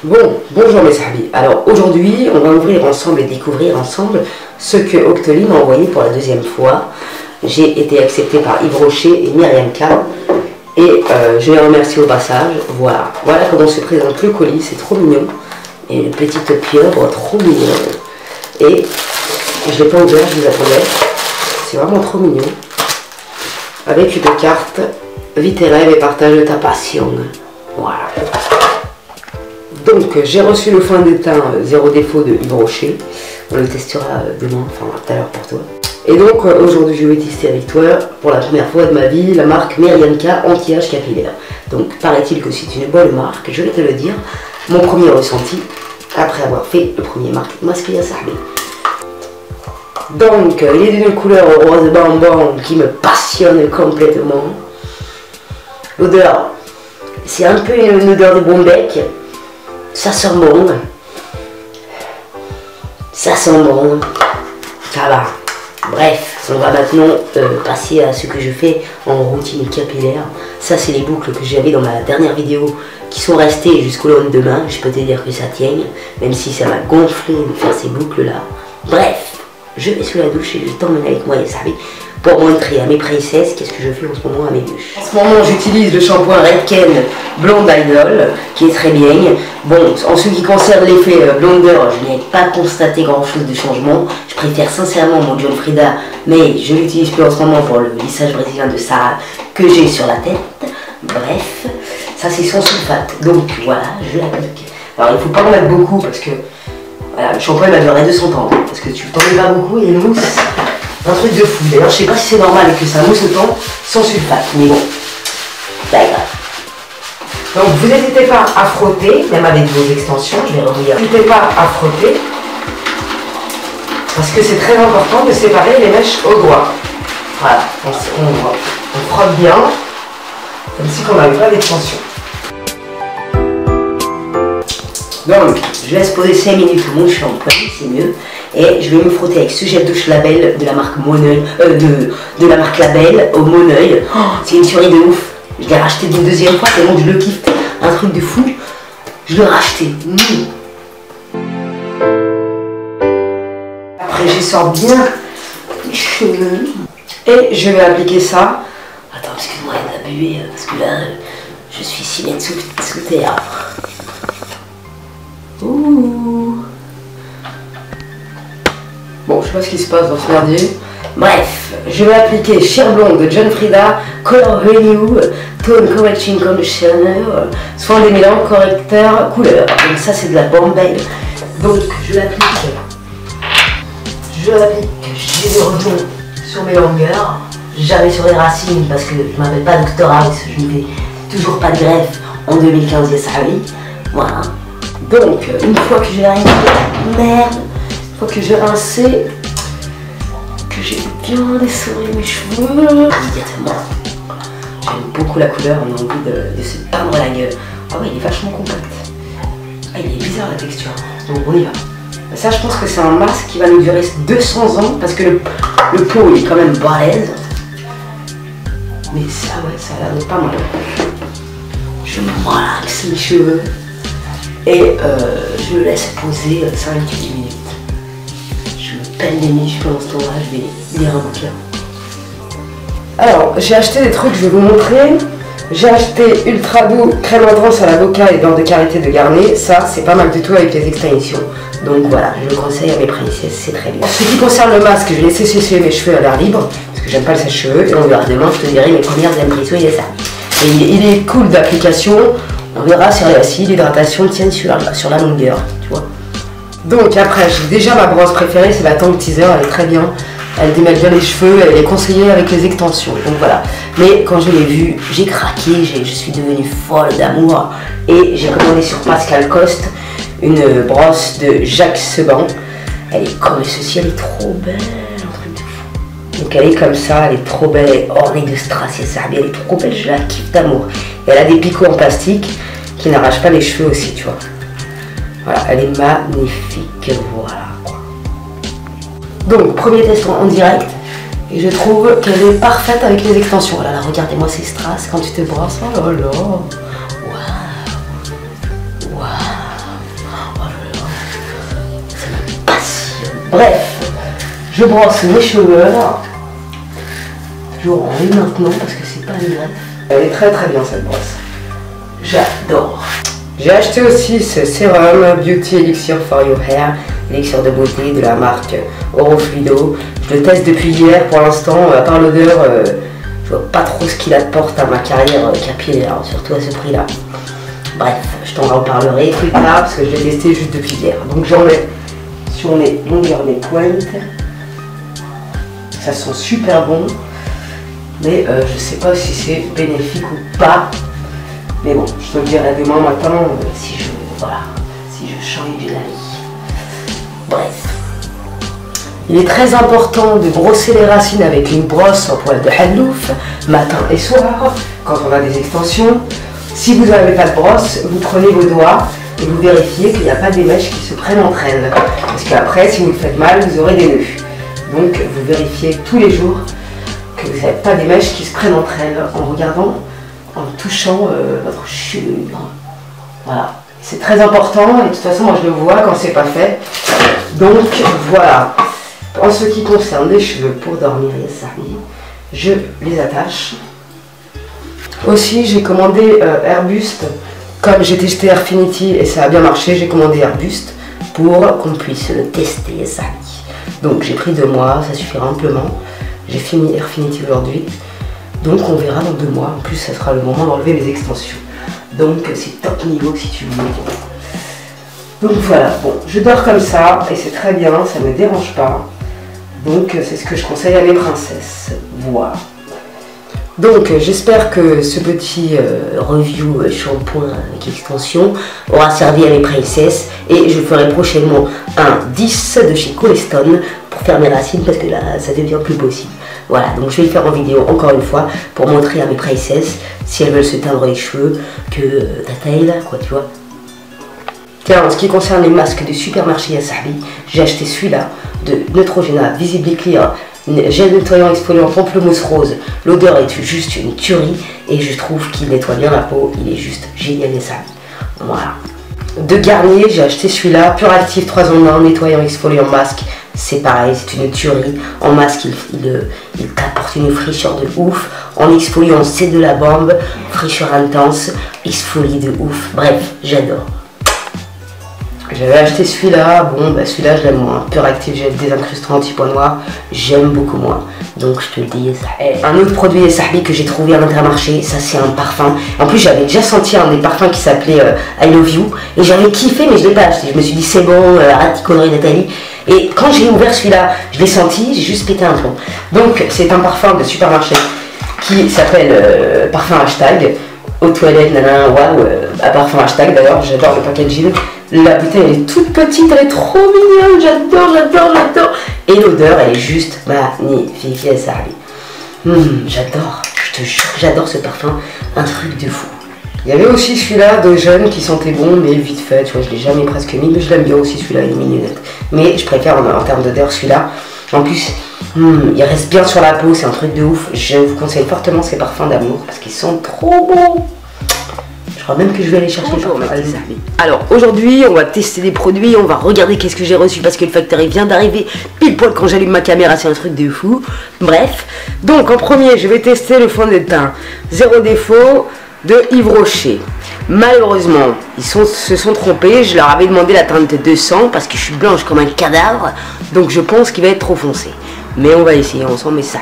Bon, bonjour mes sahabis. Alors aujourd'hui, on va ouvrir ensemble et découvrir ensemble ce que Octoly m'a envoyé pour la deuxième fois. J'ai été accepté par Yves Rocher et Myriam K. Et je les remercie au passage. Voilà comment se présente le colis, c'est trop mignon. Et une petite pieuvre, trop mignon. Et je l'ai pas ouvert, je vous attendais. C'est vraiment trop mignon. Avec une carte, vite et rêve et partage ta passion. Voilà. Donc j'ai reçu le fond de teint zéro défaut de Yves Rocher. On le testera demain, enfin tout à l'heure pour toi. Et donc aujourd'hui je vais tester avec toi pour la première fois de ma vie la marque Myriam K anti-âge capillaire. Donc paraît-il que c'est une bonne marque, je vais te le dire. Mon premier ressenti après avoir fait le premier masque ya sahbi. Donc il est d'une couleur rose bonbon qui me passionne complètement. L'odeur, c'est un peu une odeur de bon bec. Ça sent bon. Ça sent bon. Ça va. Bref, on va maintenant passer à ce que je fais en routine capillaire. Ça, c'est les boucles que j'avais dans ma dernière vidéo qui sont restées jusqu'au lendemain. Je peux te dire que ça tient, même si ça m'a gonflé de faire ces boucles-là. Bref, je vais sous la douche et je t'emmène avec moi, les sahabis, pour montrer à mes princesses qu'est-ce que je fais en ce moment à mes douches. En ce moment, j'utilise le shampoing Redken Blonde Idol, qui est très bien. Bon, en ce qui concerne l'effet blondeur, je n'ai pas constaté grand-chose de changement. Je préfère sincèrement mon John Frieda, mais je l'utilise plus en ce moment pour le lissage brésilien de Sarah que j'ai sur la tête. Bref, ça c'est sans sulfate. Donc voilà, je l'applique. Alors il ne faut pas en mettre beaucoup parce que voilà, le shampoing va durer 200 ans. Parce que tu t'en mets pas beaucoup et il mousse. Un truc de fou. D'ailleurs, je sais pas si c'est normal que ça mousse autant sans sulfate, mais bon, d'accord. Donc, vous n'hésitez pas à frotter, même avec vos extensions, je vais revenir. N'hésitez pas à frotter, parce que c'est très important de séparer les mèches au doigt. Voilà, on frotte bien, comme si on n'avait pas d'extension. Donc, je laisse poser 5 minutes mon shampoing, c'est mieux. Et je vais me frotter avec ce gel douche Label de la marque Moneuil, de la marque Label au Moneuil. Oh, c'est une tuerie de ouf. Je l'ai racheté une deuxième fois tellement que je le kiffe. Un truc de fou. Je l'ai racheté. Après, je sors bien mes cheveux. Et je vais appliquer ça. Attends, excuse-moi d'abusé, parce que là, je suis 6 mètres sous terre. Ouh. Bon, je sais pas ce qui se passe dans ce merdier. Bref, je vais appliquer Sheer Blonde de John Frieda, Color Renew, Tone Correcting Conditioner, soin démêlant, correcteur, couleur. Donc ça c'est de la Bombay. Donc je l'applique. J'ai des retours sur mes longueurs. Jamais sur les racines parce que je m'appelle pas Dr House, je ne fais toujours pas de greffe en 2015 et ça oui. Voilà. Donc une fois que j'ai rincé, merde. Que j'ai rincé, que j'ai bien dessoré mes cheveux immédiatement. J'aime beaucoup la couleur, on a envie de se peindre la gueule. Ah ouais, il est vachement compact. Ah, il est bizarre la texture. Donc on y va. Ça, je pense que c'est un masque qui va nous durer 200 ans parce que le pot il est quand même balèze. Mais ça, ouais, ça a l'air de pas mal. Je me relaxe mes cheveux et je le laisse poser 5-10 minutes. Peine les niches pendant ce temps-là, je vais lire un bouquin. Alors, j'ai acheté des trucs, je vais vous montrer. J'ai acheté Ultra Doux crème intense à l'avocat et beurre de karité de Garnier. Ça, c'est pas mal du tout avec les extensions. Donc voilà, je le conseille à mes princesses, c'est très bien. En ce qui concerne le masque, je vais laisser sécher mes cheveux à l'air libre, parce que j'aime pas le sèche-cheveux. Et on verra demain, je te dirai mes premières impressions, il y a ça. Et il est cool d'application. On verra si l'hydratation tient sur la longueur, tu vois. Donc après, j'ai déjà ma brosse préférée, c'est la Tank Teaser, elle est très bien. Elle démêle bien les cheveux, elle est conseillée avec les extensions, donc voilà. Mais quand je l'ai vue, j'ai craqué, je suis devenue folle d'amour. Et j'ai commandé sur Pascal Coste une brosse de Jacques Seban. Elle est comme ceci, elle est trop belle, un truc de fou. Donc elle est comme ça, elle est trop belle, elle est ornée de strass et ça, elle est trop belle, je la kiffe d'amour. Et elle a des picots en plastique qui n'arrachent pas les cheveux aussi, tu vois. Voilà, elle est magnifique, voilà quoi. Donc, premier test en direct, et je trouve qu'elle est parfaite avec les extensions. Oh là là, regardez-moi ces strass quand tu te brosses, oh là là, waouh, waouh. Bref, je brosse mes cheveux là. Toujours en ligne maintenant parce que c'est pas une greffe. Elle est très très bien cette brosse. J'adore. J'ai acheté aussi ce sérum Beauty Elixir for Your Hair, élixir de beauté de la marque Orofluido. Je le teste depuis hier pour l'instant, à part l'odeur, je vois pas trop ce qu'il apporte à ma carrière capillaire, surtout à ce prix-là. Bref, je t'en reparlerai plus tard parce que je l'ai testé juste depuis hier. Donc j'en mets sur mes longueurs des pointes. Ça sent super bon, mais je sais pas si c'est bénéfique ou pas. Mais bon, je te le dirai demain matin si je change d'avis. Bref. Il est très important de brosser les racines avec une brosse en poil de hallouf, matin et soir, quand on a des extensions. Si vous n'avez pas de brosse, vous prenez vos doigts et vous vérifiez qu'il n'y a pas des mèches qui se prennent entre elles. Parce qu'après, si vous le faites mal, vous aurez des nœuds. Donc, vous vérifiez tous les jours que vous n'avez pas des mèches qui se prennent entre elles en regardant, en touchant votre chevelure. Voilà. C'est très important et de toute façon, moi je le vois quand c'est pas fait. Donc, voilà. En ce qui concerne les cheveux pour dormir, je les attache. Aussi, j'ai commandé Airbust. Comme j'ai testé Airfinity et ça a bien marché, j'ai commandé Airbust pour qu'on puisse le tester, ça. Donc j'ai pris 2 mois, ça suffira amplement. J'ai fini Airfinity aujourd'hui. Donc on verra dans 2 mois. En plus, ça sera le moment d'enlever les extensions. Donc c'est top niveau si tu veux. Donc voilà, bon, je dors comme ça et c'est très bien, ça ne me dérange pas. Donc c'est ce que je conseille à mes princesses. Voilà. Donc j'espère que ce petit review shampoing avec extension aura servi à mes princesses et je ferai prochainement un 10 de chez Colestone pour faire mes racines parce que là ça devient plus possible. Voilà, donc je vais le faire en vidéo encore une fois pour montrer à mes princesses si elles veulent se teindre les cheveux que ta taille là quoi tu vois. Tiens, en ce qui concerne les masques de supermarché Yasahbi, j'ai acheté celui-là de Neutrogena Visibly Clear gel nettoyant exfoliant pamplemousse rose. L'odeur est juste une tuerie et je trouve qu'il nettoie bien la peau. Il est juste génial et ça. Voilà. De Garnier, j'ai acheté celui-là. Pure Active 3 en 1, nettoyant exfoliant masque. C'est pareil, c'est une tuerie. En masque, il t'apporte une fraîcheur de ouf. En exfoliant, c'est de la bombe. Fraîcheur intense, exfolie de ouf. Bref, j'adore. J'avais acheté celui-là, bon bah celui-là je l'aime moins, Pure Active Gel désincrustant anti-poids noir, j'aime beaucoup moins, donc je te le dis. Un autre produit Sahbi que j'ai trouvé à l'Intermarché, ça c'est un parfum, en plus j'avais déjà senti un des parfums qui s'appelait I Love You, et j'avais kiffé mais je l'ai pas acheté, je me suis dit c'est bon, arrête tes conneries Nathalie, et quand j'ai ouvert celui-là, je l'ai senti, j'ai juste pété un plomb. Donc c'est un parfum de supermarché qui s'appelle Parfum Hashtag, aux toilettes, nanana, waouh, à parfum Hashtag d'ailleurs, j'adore le packaging. La bouteille elle est toute petite, elle est trop mignonne, j'adore. Et l'odeur elle est juste magnifique, j'adore, je te jure, j'adore ce parfum, un truc de fou. Il y avait aussi celui-là de jeune qui sentait bon, mais vite fait, tu vois, je l'ai jamais presque mis, mais je l'aime bien aussi celui-là, il est mignonnette. Mais je préfère en termes d'odeur celui-là. En plus, il reste bien sur la peau, c'est un truc de ouf. Je vous conseille fortement ces parfums d'amour parce qu'ils sont trop bons. Je crois même que je vais aller chercher le jour. Alors aujourd'hui, on va tester des produits, on va regarder qu'est-ce que j'ai reçu parce que le factory vient d'arriver pile poil quand j'allume ma caméra, c'est un truc de fou. Bref, donc en premier, je vais tester le fond de teint Zéro Défaut de Yves Rocher. Malheureusement, ils se sont trompés, je leur avais demandé la teinte 200 parce que je suis blanche comme un cadavre, donc je pense qu'il va être trop foncé. Mais on va essayer ensemble, mais ça.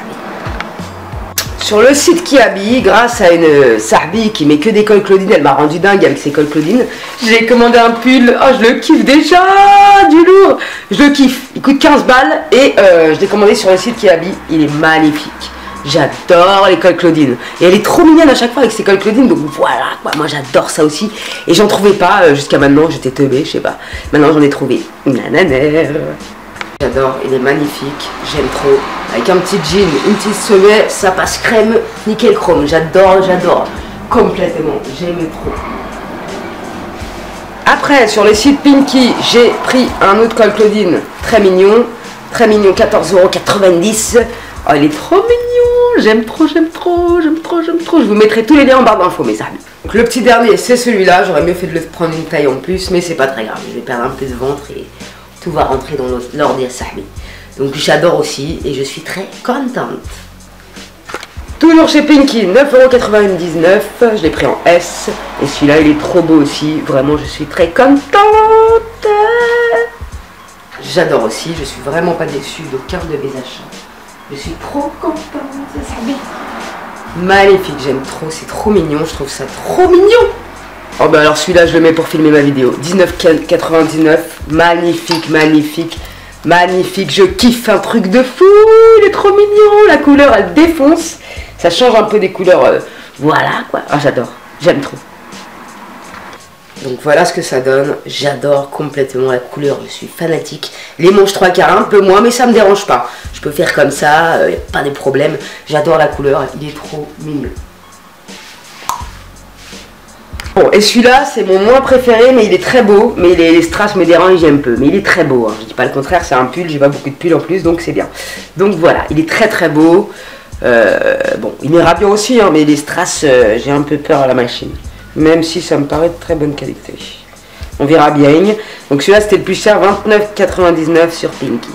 Sur le site Kiabi, grâce à une Sarbi qui met que des cols Claudine, elle m'a rendu dingue avec ses cols Claudine. J'ai commandé un pull, oh je le kiffe déjà, du lourd. Je le kiffe, il coûte 15 balles et je l'ai commandé sur le site Kiabi, il est magnifique. J'adore les cols Claudine. Et elle est trop mignonne à chaque fois avec ses cols Claudine, donc voilà quoi, moi j'adore ça aussi. Et j'en trouvais pas, jusqu'à maintenant j'étais teubée, je sais pas. Maintenant j'en ai trouvé. Nanana. J'adore, il est magnifique, j'aime trop. Avec un petit jean, une petite semelle, ça passe crème, nickel chrome. J'adore, complètement, j'aime trop. Après, sur le site Pinky, j'ai pris un autre col Claudine, très mignon, 14,90 €. Oh, il est trop mignon, j'aime trop. Je vous mettrai tous les liens en barre d'infos, mes amis. Donc, le petit dernier, c'est celui-là. J'aurais mieux fait de le prendre une taille en plus, mais c'est pas très grave. Je vais perdre un peu de ventre et tout va rentrer dans l'ordi à Sahbi. Donc j'adore aussi et je suis très contente. Toujours chez Pinky, 9,99 €, je l'ai pris en S. Et celui-là, il est trop beau aussi. Vraiment, je suis très contente. J'adore aussi, je suis vraiment pas déçue d'aucun de mes achats. Je suis trop contente, c'est Sahbi. Magnifique, j'aime trop, c'est trop mignon, je trouve ça trop mignon. Oh bah alors celui-là, je le mets pour filmer ma vidéo. 19,99 €, magnifique, magnifique. Magnifique, je kiffe, un truc de fou, il est trop mignon, la couleur elle défonce, ça change un peu des couleurs, voilà quoi, ah j'adore, j'aime trop. Donc voilà ce que ça donne, j'adore complètement la couleur, je suis fanatique. Les manches 3/4 un peu moins mais ça me dérange pas, je peux faire comme ça, pas de problème, j'adore la couleur, il est trop mignon. Bon, et celui-là, c'est mon moins préféré, mais il est très beau. Mais les strass me dérangent un peu. Mais il est très beau, hein. Je dis pas le contraire, c'est un pull. J'ai pas beaucoup de pulls en plus, donc c'est bien. Donc voilà, il est très très beau. Bon, il m'ira bien aussi, hein, mais les strass, j'ai un peu peur à la machine. Même si ça me paraît de très bonne qualité. On verra bien. Donc celui-là, c'était le plus cher, 29,99 € sur Pinky.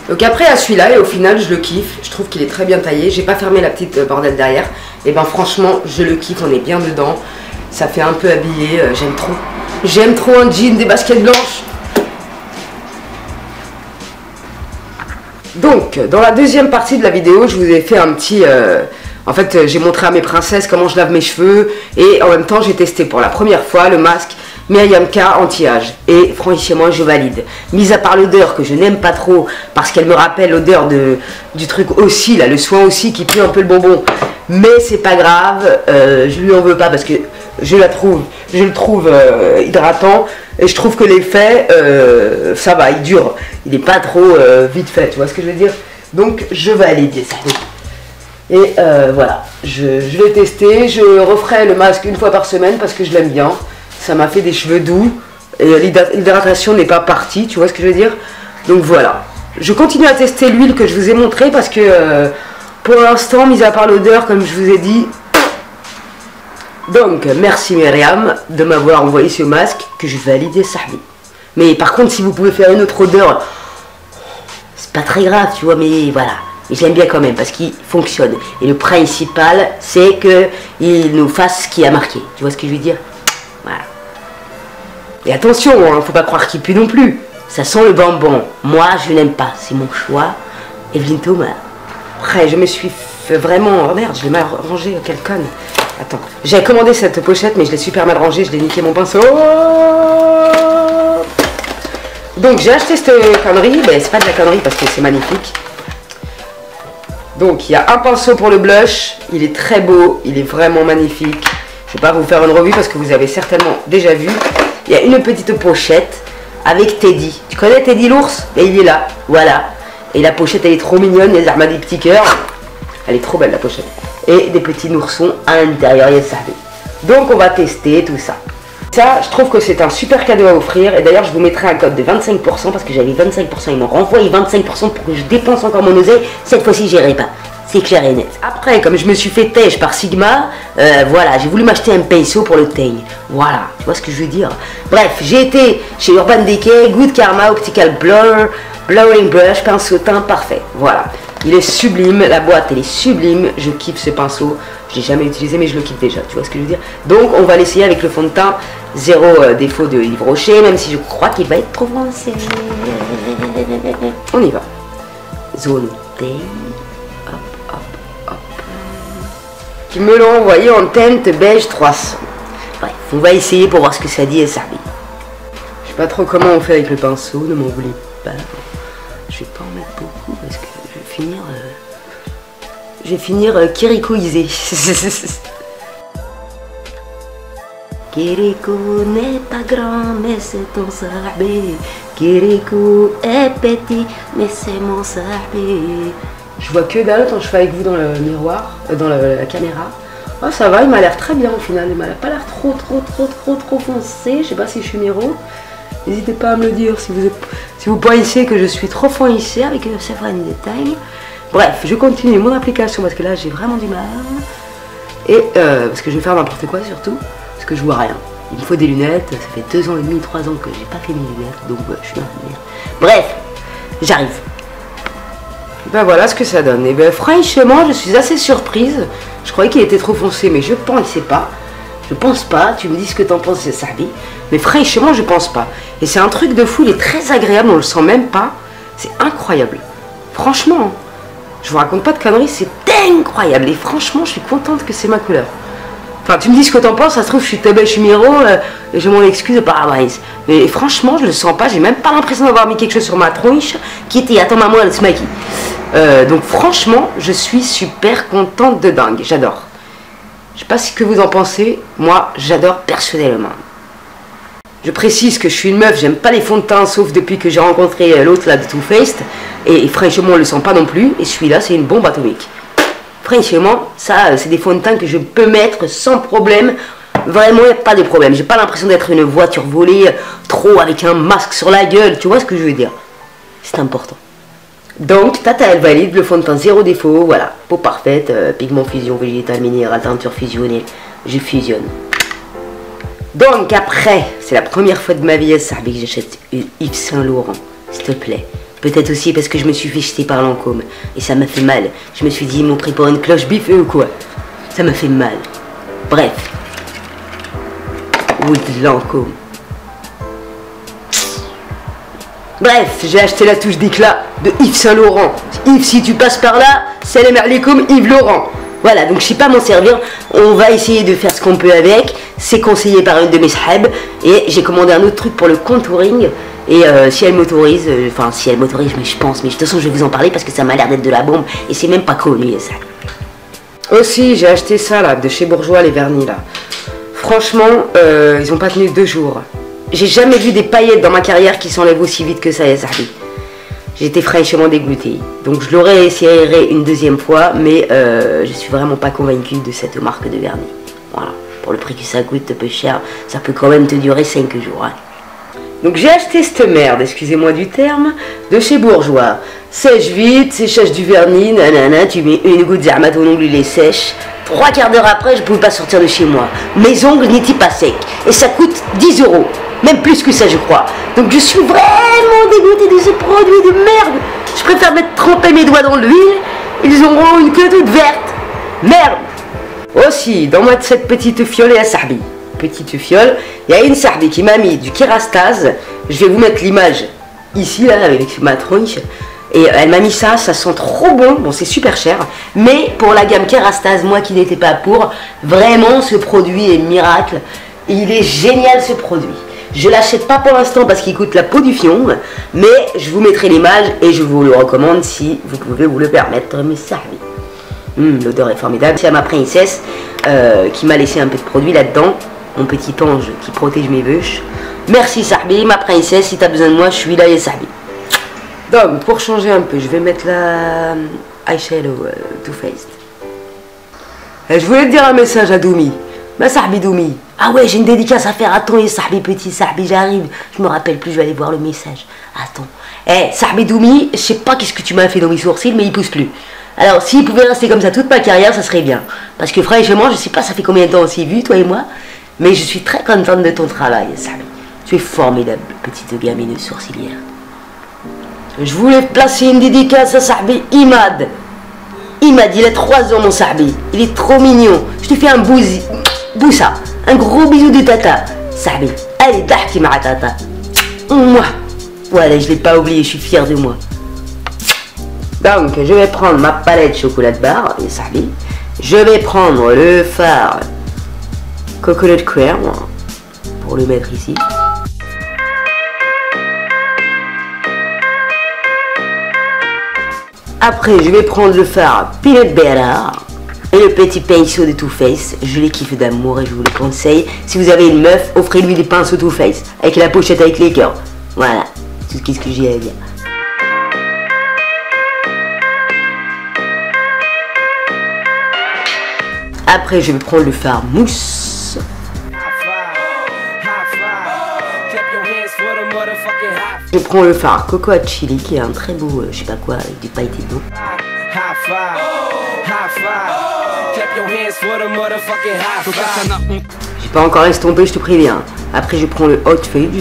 Donc après à celui-là, et au final je le kiffe, je trouve qu'il est très bien taillé, j'ai pas fermé la petite bordelle derrière, et ben franchement je le kiffe, on est bien dedans, ça fait un peu habillé, j'aime trop un jean, des baskets blanches. Donc dans la deuxième partie de la vidéo, je vous ai fait un petit, en fait j'ai montré à mes princesses comment je lave mes cheveux, et en même temps j'ai testé pour la première fois le masque Myriam K anti-âge, et franchement je valide, mis à part l'odeur que je n'aime pas trop parce qu'elle me rappelle l'odeur du truc aussi là, le soin aussi qui pue un peu le bonbon, mais c'est pas grave, je lui en veux pas parce que je le trouve hydratant, et je trouve que l'effet ça va, il dure, il est pas trop vite fait, tu vois ce que je veux dire, donc je valide ça. Et voilà, je l'ai testé, je referai le masque une fois par semaine parce que je l'aime bien. Ça m'a fait des cheveux doux et l'hydratation n'est pas partie, tu vois ce que je veux dire. Donc voilà, je continue à tester l'huile que je vous ai montré parce que pour l'instant, mis à part l'odeur comme je vous ai dit. Donc merci Myriam de m'avoir envoyé ce masque que je vais valider Sahbi. Mais par contre, si vous pouvez faire une autre odeur, c'est pas très grave, tu vois, mais voilà. Et j'aime bien quand même parce qu'il fonctionne. Et le principal, c'est qu'il nous fasse ce qui a marqué. Tu vois ce que je veux dire? Voilà. Et attention, hein, faut pas croire qu'il pue non plus. Ça sent le bonbon. Moi, je n'aime pas. C'est mon choix. Evelyne Thomas. Après, je me suis fait vraiment... Oh merde, je l'ai mal rangé, quelle conne. Attends. J'ai commandé cette pochette, mais je l'ai super mal rangée. Je l'ai niqué mon pinceau. Donc, j'ai acheté cette connerie. Mais c'est pas de la connerie parce que c'est magnifique. Donc, il y a un pinceau pour le blush. Il est très beau. Il est vraiment magnifique. Je ne vais pas vous faire une revue parce que vous avez certainement déjà vu. Il y a une petite pochette avec Teddy. Tu connais Teddy l'ours? Et il est là, voilà. Et la pochette, elle est trop mignonne, les armes des petits cœurs. Elle est trop belle la pochette. Et des petits noursons à l'intérieur, il y a ça. Donc on va tester tout ça. Ça, je trouve que c'est un super cadeau à offrir. Et d'ailleurs, je vous mettrai un code de 25% parce que j'avais 25%. Ils m'ont renvoyé 25% pour que je dépense encore mon oseille. Cette fois-ci, j'irai pas. C'est clair et net. Après, comme je me suis fait têche par Sigma, voilà, j'ai voulu m'acheter un pinceau pour le teigne. Voilà, tu vois ce que je veux dire. Bref, j'ai été chez Urban Decay, Good Karma, Optical Blur, Blurring Brush, pinceau teint parfait. Voilà, il est sublime, la boîte elle est sublime, je kiffe ce pinceau. Je l'ai jamais utilisé mais je le kiffe déjà, tu vois ce que je veux dire. Donc on va l'essayer avec le fond de teint zéro défaut de Yves Rocher, même si je crois qu'il va être trop foncé. On y va. Zone teigne. Qui me l'ont envoyé en teinte beige 300. Bref, on va essayer pour voir ce que ça dit et ça dit. Je sais pas trop comment on fait avec le pinceau, ne m'en voulez pas. Je vais pas en mettre beaucoup parce que je vais finir kirikoisé. Kiriko n'est pas grand mais c'est ton sahbi. Kiriko est petit mais c'est mon sahbi. Je vois que dalle quand je fais avec vous dans le miroir, dans la caméra. Oh ça va, il m'a l'air très bien au final, il m'a pas l'air trop foncé, je sais pas si je suis miro. N'hésitez pas à me le dire si vous pensez que je suis trop foncé avec certains détails. Bref, je continue mon application parce que là j'ai vraiment du mal. Et parce que je vais faire n'importe quoi surtout, parce que je vois rien. Il me faut des lunettes, ça fait 2 ans et demi, 3 ans que j'ai pas fait mes lunettes, donc je suis un peu merde. Bref, j'arrive. Ben voilà ce que ça donne. Et ben franchement, je suis assez surprise. Je croyais qu'il était trop foncé, mais je pensais pas. Je pense pas. Tu me dis ce que t'en penses, c'est Sahbi. Mais franchement, je pense pas. Et c'est un truc de fou, il est très agréable, on le sent même pas. C'est incroyable. Franchement, je vous raconte pas de conneries, c'est incroyable. Et franchement, je suis contente que c'est ma couleur. Enfin, tu me dis ce que t'en penses, ça se trouve, je suis Tabèche Miro, et j'ai mon excuse par Abraïs. Mais franchement, je le sens pas, j'ai même pas l'impression d'avoir mis quelque chose sur ma tronche qui était, attends, maman, elle se maquille. Donc franchement, je suis super contente de dingue, j'adore. Je sais pas ce que vous en pensez, moi, j'adore personnellement. Je précise que je suis une meuf, j'aime pas les fonds de teint, sauf depuis que j'ai rencontré l'autre là de Too Faced. Et franchement, on le sent pas non plus, et celui-là, c'est une bombe atomique. Franchement, ça, c'est des fonds de teint que je peux mettre sans problème. Vraiment, il n'y a pas de problème. J'ai pas l'impression d'être une voiture volée trop avec un masque sur la gueule. Tu vois ce que je veux dire? C'est important. Donc, Tata, elle valide le fond de teint zéro défaut. Voilà, peau parfaite, pigment fusion végétal minéral, teinture fusionnée. Je fusionne. Donc, après, c'est la première fois de ma vie, Sahbi, que j'achète Yves Saint Laurent. S'il te plaît. Peut-être aussi parce que je me suis fait jeter par Lancôme. Et ça m'a fait mal. Je me suis dit, ils m'ont pris pour une cloche biffée ou quoi. Ça m'a fait mal. Bref. Wood Lancôme. Bref, j'ai acheté la touche d'éclat de Yves Saint Laurent. Yves, si tu passes par là, salam alaikum Yves Laurent. Voilà, donc je sais pas m'en servir. On va essayer de faire ce qu'on peut avec. C'est conseillé par une de mes sahab. Et j'ai commandé un autre truc pour le contouring. Et si elle m'autorise, enfin si elle m'autorise, mais je pense, mais de toute façon je vais vous en parler parce que ça m'a l'air d'être de la bombe et c'est même pas connu ça. Aussi j'ai acheté ça là, de chez Bourjois les vernis là. Franchement, ils ont pas tenu 2 jours. J'ai jamais vu des paillettes dans ma carrière qui s'enlèvent aussi vite que ça, Sahbi. J'étais fraîchement dégoûtée. Donc je l'aurais essayé une 2e fois, mais je suis vraiment pas convaincue de cette marque de vernis. Voilà, pour le prix que ça coûte peu cher, ça peut quand même te durer 5 jours. Hein. Donc j'ai acheté cette merde, excusez-moi du terme, de chez Bourjois. Sèche vite, séchage du vernis, nanana, tu mets une goutte d'armat, ton ongle il est sèche. 3 quarts d'heure après, je ne pouvais pas sortir de chez moi. Mes ongles n'étaient pas secs. Et ça coûte 10 €. Même plus que ça, je crois. Donc je suis vraiment dégoûtée de ce produit de merde. Je préfère mettre tremper mes doigts dans l'huile. Ils auront une queue toute verte. Merde. Aussi, dans cette petite fiole à Sahbi. Petite fiole, il y a une Sahbi qui m'a mis du Kerastase. Je vais vous mettre l'image ici là avec ma tronche. Et elle m'a mis ça, ça sent trop bon. Bon, c'est super cher, mais pour la gamme Kerastase, moi qui n'étais pas pour, vraiment ce produit est miracle. Il est génial ce produit. Je l'achète pas pour l'instant parce qu'il coûte la peau du fion, mais je vous mettrai l'image et je vous le recommande si vous pouvez vous le permettre, mes Sahbi. L'odeur est formidable. C'est à ma princesse qui m'a laissé un peu de produit là-dedans. Mon petit ange qui protège mes bûches. Merci Sahbi, ma princesse, si tu as besoin de moi, je suis là et Sahbi. Donc, pour changer un peu, je vais mettre la eyeshadow Too Faced. Je voulais te dire un message à Doumi. Ma Sahbi Doumi. Ah ouais, j'ai une dédicace à faire. Attends, et Sahbi petit, Sahbi, j'arrive. Je me rappelle plus, je vais aller voir le message. Attends. Sahbi Doumi, je sais pas qu'est-ce que tu m'as fait dans mes sourcils, mais il pousse plus. Alors, s'il pouvait rester comme ça toute ma carrière, ça serait bien. Parce que franchement, je sais pas, ça fait combien de temps on s'est vu, toi et moi. Mais je suis très contente de ton travail, Sahbi. Tu es formidable, petite gamine sourcilière. Je voulais placer une dédicace à Sahbi Imad. Imad, il a 3 ans, mon Sahbi. Il est trop mignon. Je te fais un boussa. Un gros bisou de tata. Sahbi, allez, dahki ma tata. Moi. Voilà, je l'ai pas oublié, je suis fière de moi. Donc, je vais prendre ma palette chocolat de barre, et Sahbi. Je vais prendre le fard Coconut Cream pour le mettre ici. Après, je vais prendre le fard Peanut Butter et le petit pinceau de Too Faced. Je les kiffe d'amour et je vous le conseille. Si vous avez une meuf, offrez-lui des pinceaux Too Faced avec la pochette avec les cœurs. Voilà, tout ce que j'ai à dire. Après, je vais prendre le fard mousse. Je prends le fard Coco à Chili qui est un très beau, je sais pas quoi, avec du pailleté d'eau. J'ai pas encore estompé, je te préviens. Après je prends le hot fade.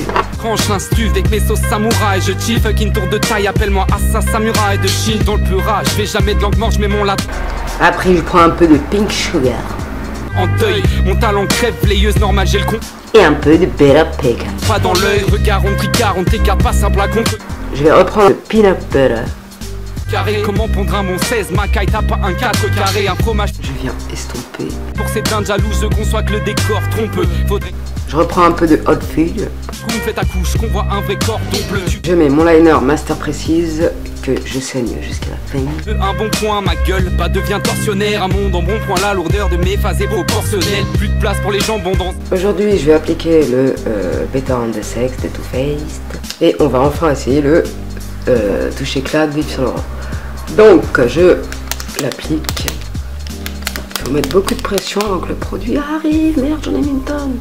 Range l'instu avec mes sauces samouraï. Je chill, fucking tour de taille, appelle-moi Assa Samurai. De Chine dans le pura, je fais jamais de langue morte, je mets mon latin. Après je prends un peu de pink sugar. En deuil, mon talent crève, layeuse normale, j'ai le con. Et un peu de better pecan. Pas dans l'œil, regard, on tricard, on t'écarte pas simple à compte. Je vais reprendre le peanut butter. Carré, comment pondre un mon 16, ma caille, t'as pas un 4 carré, un fromage. Je viens estomper. Pour ces dindes jalouses, je conçois que le décor trompe. Faudrait Je reprends un peu de hot fade. qu'on fait ta couche, qu'on voit un vrai cordon bleu. Je mets mon liner Master Précise que je saigne jusqu'à la fin. Un bon point, ma gueule, pas devient torsionnaire. Un monde en bon point, la lourdeur de mes phases est proportionnelle. Plus de place pour les jambons dans. Aujourd'hui, je vais appliquer le Better on the Sex de Too Faced. Et on va enfin essayer le toucher éclat de Yves Saint Laurent. Donc, je l'applique. Il faut mettre beaucoup de pression avant que le produit arrive. Merde, j'en ai mis une tonne.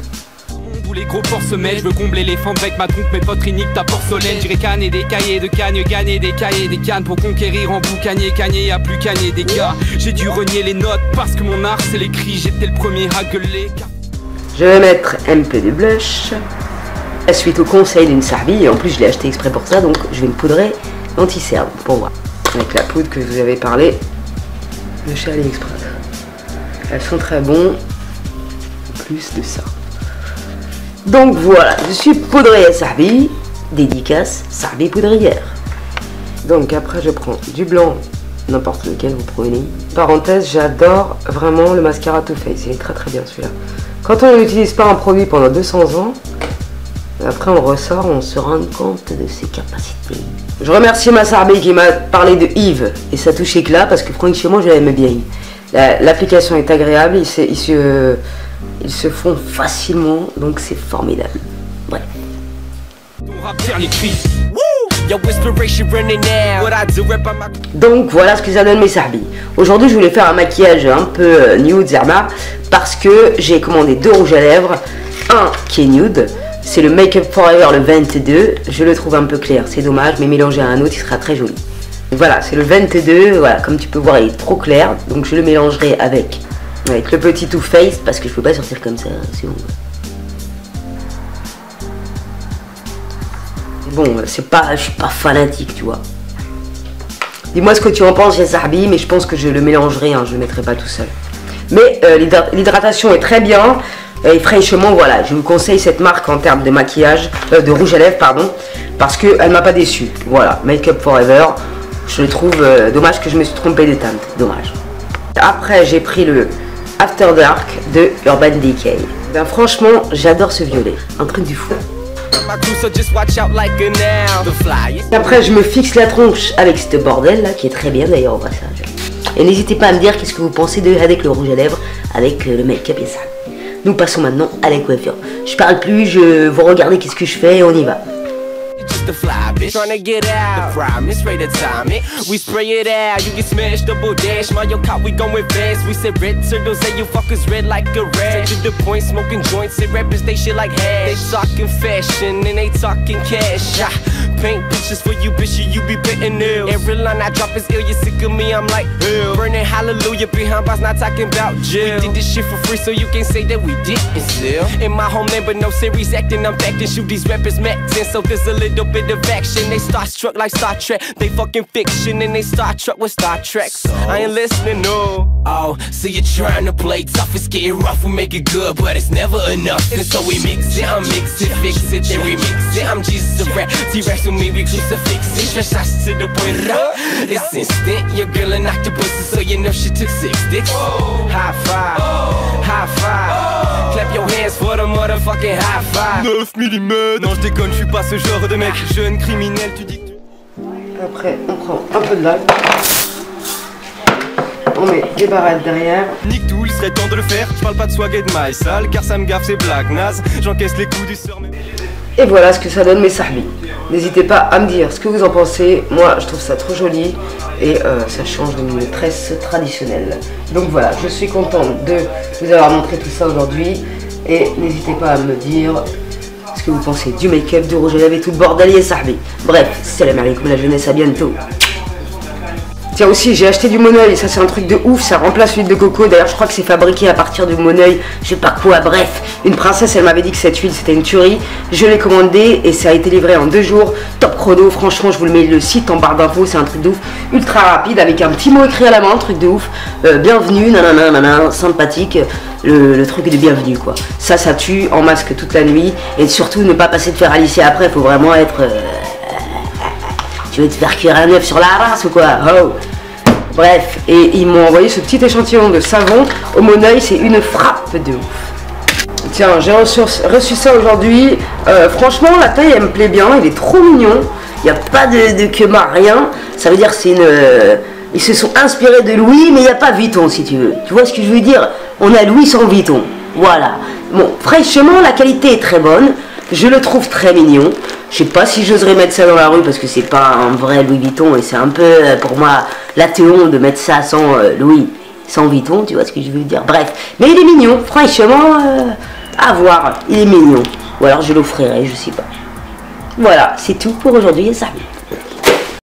Où les gros porcs se mettent, je veux combler les fentes avec ma trompe, mes potes niquent ta porcelaine. J'irai canner des cahiers de cagne, gagner des cahiers, des cannes pour conquérir en boucanier, cagner, y'a plus cagner des gars. J'ai dû renier les notes parce que mon art c'est l'écrit, j'étais le premier à gueuler. Je vais mettre un peu de blush. Suite au conseil d'une Sarbi, et en plus je l'ai acheté exprès pour ça, donc je vais me poudrer l'anti-cerne pour voir. Avec la poudre que je vous avais parlé de chez AliExpress. Elles sont très bonnes. Plus de ça. Donc voilà, je suis poudrée à Sarbi, dédicace Sarbi poudrière. Donc après je prends du blanc, n'importe lequel vous prenez. Parenthèse, j'adore vraiment le mascara Too Faced, il est très très bien celui-là. Quand on n'utilise pas un produit pendant 200 ans, après on ressort, on se rend compte de ses capacités. Je remercie ma Sarbi qui m'a parlé de Yves et sa touche éclat parce que franchement je l'aime bien. L'application est agréable, ils se font facilement, donc c'est formidable. Bref. Donc voilà ce que ça donne mes Sarbi. Aujourd'hui je voulais faire un maquillage un peu nude Zerma parce que j'ai commandé 2 rouges à lèvres. Un qui est nude, c'est le Make Up Forever le 22. Je le trouve un peu clair, c'est dommage, mais mélangé à un autre il sera très joli. Voilà, c'est le 22, voilà, comme tu peux voir il est trop clair, donc je le mélangerai avec le petit Too Faced parce que je peux pas sortir comme ça, c'est bon. Bon, je suis pas fanatique, tu vois. Dis-moi ce que tu en penses, j'ai Sarbi, mais je pense que je le mélangerai, hein, je le mettrai pas tout seul. Mais l'hydratation est très bien, et fraîchement, voilà, je vous conseille cette marque en termes de maquillage, de rouge à lèvres, pardon, parce qu'elle m'a pas déçu. Voilà, Make Up Forever, je le trouve dommage que je me suis trompé de teinte, dommage. Après, j'ai pris le After Dark de Urban Decay. Ben franchement, j'adore ce violet, un truc du fou. Après, je me fixe la tronche avec ce bordel là, qui est très bien d'ailleurs au passage. Et n'hésitez pas à me dire qu'est-ce que vous pensez avec le rouge à lèvres, avec le make-up et ça. Nous passons maintenant à la coiffure. Je parle plus, je vous regardez qu'est-ce que je fais et on y va. The fly bitch trying to get out. The promise ready to time it. We spray it out. You get smashed double dash. Mario Kart we going fast. We said red turtles and you fuckers red like a rat. Straight to the point smoking joints. Say rappers they shit like hash. They talking fashion and they talking cash. Paint pictures for you bitch you be betting ill. Every line I drop is ill. You sick of me I'm like hell. Burning hallelujah behind bars not talking about jail. We did this shit for free so you can't say that we didn't sell. In my homeland but no serious acting. I'm back to shoot these rappers maxing. So there's a little bit of action. They starstruck like Star Trek. They fucking fiction and they Star Trek with Star Trek. So, I ain't listening, no. Oh, so you're trying to play tough. It's getting rough. We make it good, but it's never enough. And so we mix it, mix it, fix it, then we mix it. I'm Jesus the rap. T-Rex with me, we crucifix it. Stretch shots to the point. It's instant. Your girl an octopus, so you know she took 6 sticks. High five, high five. Clap your hands for the motherfucking high five. 9 mm. Non, je déconne, je suis pas ce genre de mec. Jeune criminel, tu dis que tu... Après, on prend un peu de lait. On met des barrettes derrière. Nique tout, il serait temps de le faire. Je parle pas de swag et de maille sale, car ça me gaffe, c'est black naze. J'encaisse les coups du sort. Et voilà ce que ça donne mes Sarbi. N'hésitez pas à me dire ce que vous en pensez. Moi, je trouve ça trop joli et ça change d'une tresse traditionnelle. Donc voilà, je suis contente de vous avoir montré tout ça aujourd'hui. Et n'hésitez pas à me dire ce que vous pensez du make-up, du rouge à lèvres et tout le bordel et Sarbi. Bref, c'est la merde, la jeunesse, à bientôt. Tiens aussi, j'ai acheté du Moneuil, ça c'est un truc de ouf, ça remplace l'huile de coco. D'ailleurs, je crois que c'est fabriqué à partir du Moneuil, je sais pas quoi, bref. Une princesse, elle m'avait dit que cette huile c'était une tuerie. Je l'ai commandé et ça a été livré en 2 jours. Top chrono, franchement, je vous le mets le site en barre d'infos, c'est un truc de ouf. Ultra rapide, avec un petit mot écrit à la main, truc de ouf. Bienvenue, nanana, nanana, sympathique. Le truc de bienvenue quoi. Ça tue en masque toute la nuit. Et surtout ne pas passer de fer à lisser après, faut vraiment être... Tu veux te faire cuire un œuf sur la race ou quoi? Oh. Bref, et ils m'ont envoyé ce petit échantillon de savon au Moneuil, c'est une frappe de ouf. Tiens, j'ai reçu ça aujourd'hui. Franchement, la taille elle me plaît bien, il est trop mignon. Il n'y a pas de queuma, rien. Ça veut dire que c'est une... Ils se sont inspirés de Louis, mais il n'y a pas Vuitton si tu veux. Tu vois ce que je veux dire? On a Louis sans Vuitton. Voilà. Bon, fraîchement, la qualité est très bonne. Je le trouve très mignon. Je sais pas si j'oserais mettre ça dans la rue parce que c'est pas un vrai Louis Vuitton et c'est un peu pour moi l'athéon de mettre ça sans Louis, sans Vuitton, tu vois ce que je veux dire. Bref, mais il est mignon, franchement, à voir, il est mignon. Ou alors je l'offrirai, je sais pas. Voilà, c'est tout pour aujourd'hui et salut.